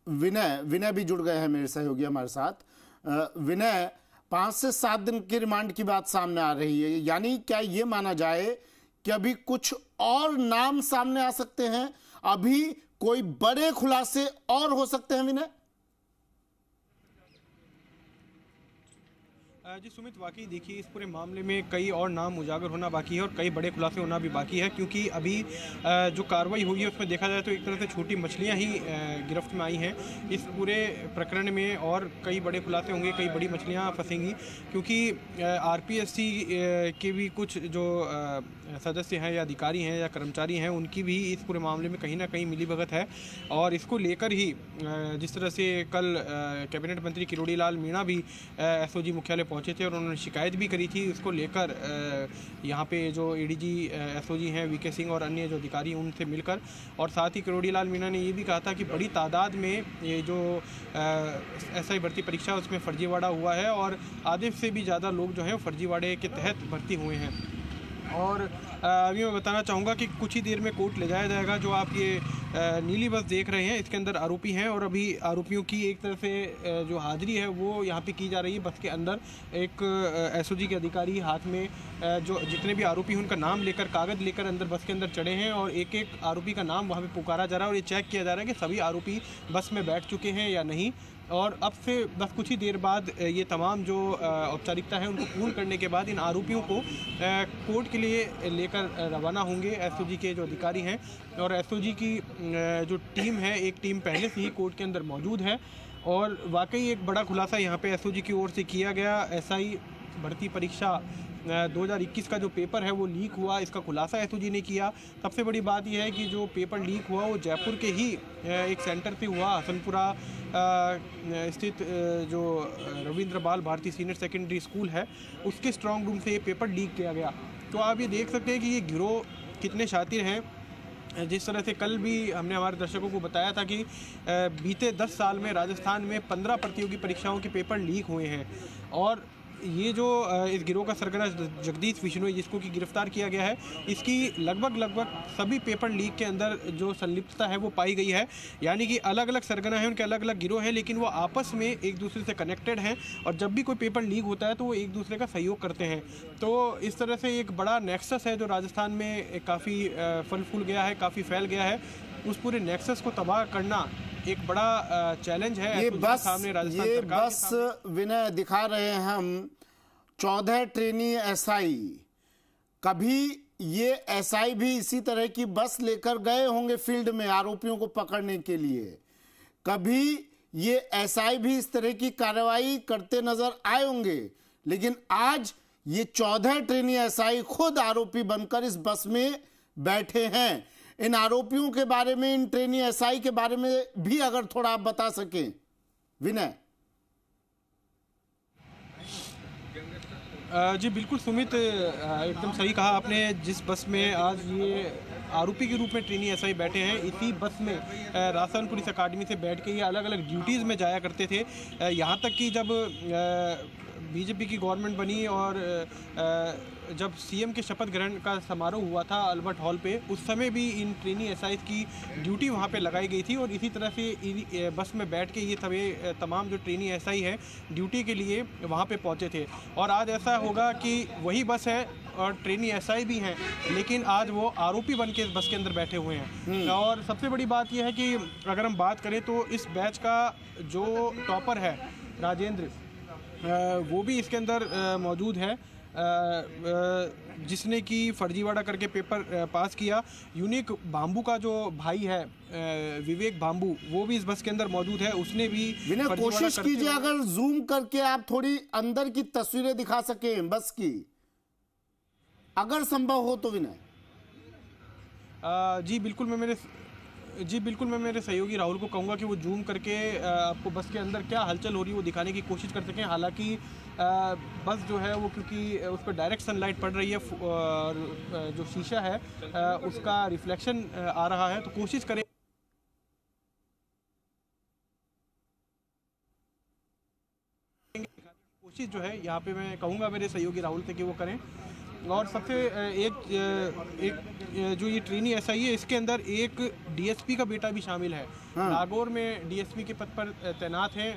विनय विनय भी जुड़ गए हैं मेरे सहयोगी हमारे साथ। विनय, 5 से 7 दिन की रिमांड की बात सामने आ रही है, यानी क्या ये माना जाए कि अभी कुछ और नाम सामने आ सकते हैं, अभी कोई बड़े खुलासे और हो सकते हैं विनय? जी सुमित, वाकई देखिए इस पूरे मामले में कई और नाम उजागर होना बाकी है और कई बड़े खुलासे होना भी बाकी है, क्योंकि अभी जो कार्रवाई हुई है उसमें देखा जाए तो एक तरह से छोटी मछलियां ही गिरफ्त में आई हैं। इस पूरे प्रकरण में और कई बड़े खुलासे होंगे, कई बड़ी मछलियां फंसेंगी, क्योंकि आरपीएससी के भी कुछ जो सदस्य हैं या अधिकारी हैं या कर्मचारी हैं, उनकी भी इस पूरे मामले में कहीं ना कहीं मिलीभगत है। और इसको लेकर ही जिस तरह से कल कैबिनेट मंत्री किरोड़ी लाल मीणा भी एसओजी मुख्यालय पहुंचे थे और उन्होंने शिकायत भी करी थी, इसको लेकर यहाँ पे जो एडीजी एसओजी हैं वीके सिंह और अन्य जो अधिकारी हैं उनसे मिलकर, और साथ ही किरोड़ी लाल मीणा ने ये भी कहा था कि बड़ी तादाद में ये जो एसआई भर्ती परीक्षा उसमें फर्जीवाड़ा हुआ है और आधे से भी ज़्यादा लोग जो हैं फर्जीवाड़े के तहत भर्ती हुए हैं। और अभी मैं बताना चाहूँगा कि कुछ ही देर में कोर्ट ले जाया जाएगा। जो आप ये नीली बस देख रहे हैं इसके अंदर आरोपी हैं और अभी आरोपियों की एक तरह से जो हाजिरी है वो यहाँ पे की जा रही है। बस के अंदर एक एसओजी के अधिकारी हाथ में जो जितने भी आरोपी हैं उनका नाम लेकर, कागज़ लेकर अंदर बस के अंदर चढ़े हैं और एक एक आरोपी का नाम वहाँ पे पुकारा जा रहा है और ये चेक किया जा रहा है कि सभी आरोपी बस में बैठ चुके हैं या नहीं। और अब से बस कुछ ही देर बाद ये तमाम जो औपचारिकता है उनको पूर्ण करने के बाद इन आरोपियों को कोर्ट के लिए लेकर रवाना होंगे एसओजी के जो अधिकारी हैं। और एसओजी की जो टीम है, एक टीम पहले से ही कोर्ट के अंदर मौजूद है और वाकई एक बड़ा खुलासा यहाँ पे एसओजी की ओर से किया गया। एसआई भर्ती परीक्षा 2021 का जो पेपर है वो लीक हुआ, इसका खुलासा एसओजी ने किया। सबसे बड़ी बात यह है कि जो पेपर लीक हुआ वो जयपुर के ही एक सेंटर पे हुआ, हसनपुरा स्थित जो रविंद्र बाल भारती सीनियर सेकेंडरी स्कूल है उसके स्ट्रांग रूम से ये पेपर लीक किया गया। तो आप ये देख सकते हैं कि ये गिरोह कितने शातिर हैं। जिस तरह से कल भी हमने हमारे दर्शकों को बताया था कि बीते 10 साल में राजस्थान में 15 प्रतियोगी परीक्षाओं के पेपर लीक हुए हैं और ये जो इस गिरोह का सरगना जगदीश बिश्नोई जिसको कि गिरफ्तार किया गया है, इसकी लगभग सभी पेपर लीक के अंदर जो संलिप्तता है वो पाई गई है। यानी कि अलग अलग सरगना है, उनके अलग अलग गिरोह हैं, लेकिन वो आपस में एक दूसरे से कनेक्टेड हैं और जब भी कोई पेपर लीक होता है तो वो एक दूसरे का सहयोग करते हैं। तो इस तरह से एक बड़ा नेक्सस है जो राजस्थान में काफ़ी फल फूल गया है, काफ़ी फैल गया है। उस पूरे नेक्सस को तबाह करना एक बड़ा चैलेंज है। ये बस विनय दिखा रहे हैं हम 14 ट्रेनी एसआई। कभी ये एसआई भी इसी तरह की बस लेकर गए होंगे फील्ड में आरोपियों को पकड़ने के लिए, कभी ये एसआई भी इस तरह की कार्रवाई करते नजर आए होंगे, लेकिन आज ये 14 ट्रेनी एसआई खुद आरोपी बनकर इस बस में बैठे हैं। इन आरोपियों के बारे में, इन ट्रेनी एसआई के बारे में भी अगर थोड़ा आप बता सकें विनय। जी बिल्कुल सुमित, एकदम सही कहा आपने। जिस बस में आज ये आरोपी के रूप में ट्रेनी एसआई बैठे हैं, इसी बस में राजस्थान पुलिस अकादमी से बैठ के ये अलग अलग ड्यूटीज़ में जाया करते थे। यहाँ तक कि जब बीजेपी की गवर्नमेंट बनी और जब सीएम के शपथ ग्रहण का समारोह हुआ था अल्बर्ट हॉल पे, उस समय भी इन ट्रेनी एसआई की ड्यूटी वहाँ पे लगाई गई थी और इसी तरह से बस में बैठ के ये सभी तमाम जो ट्रेनी एसआई है ड्यूटी के लिए वहाँ पे पहुँचे थे। और आज ऐसा होगा कि वही बस है और ट्रेनी एसआई भी हैं, लेकिन आज वो आरोपी बन के इस बस के अंदर बैठे हुए हैं। और सबसे बड़ी बात यह है कि अगर हम बात करें तो इस बैच का जो टॉपर है राजेंद्र, वो भी इसके अंदर मौजूद है, जिसने कि फर्जीवाड़ा करके पेपर पास किया। यूनिक बाम्बू का जो भाई है विवेक बाम्बू, वो भी इस बस के अंदर मौजूद है। उसने भी कोशिश कीजिए अगर जूम करके आप थोड़ी अंदर की तस्वीरें दिखा सकें बस की, अगर संभव हो तो विनय। जी बिल्कुल मैं मेरे सहयोगी राहुल को कहूँगा कि वो जूम करके आपको बस के अंदर क्या हलचल हो रही है वो दिखाने की कोशिश कर सकें। हालांकि बस जो है वो क्योंकि उस पर डायरेक्ट सनलाइट पड़ रही है और जो शीशा है उसका रिफ्लेक्शन आ रहा है, तो कोशिश करें जो है यहाँ पे मैं कहूँगा मेरे सहयोगी राहुल से कि वो करें। और सबसे एक जो ये ट्रेनी एसआई है, इसके अंदर एक डीएसपी का बेटा भी शामिल है। नागौर में डीएसपी के पद पर तैनात हैं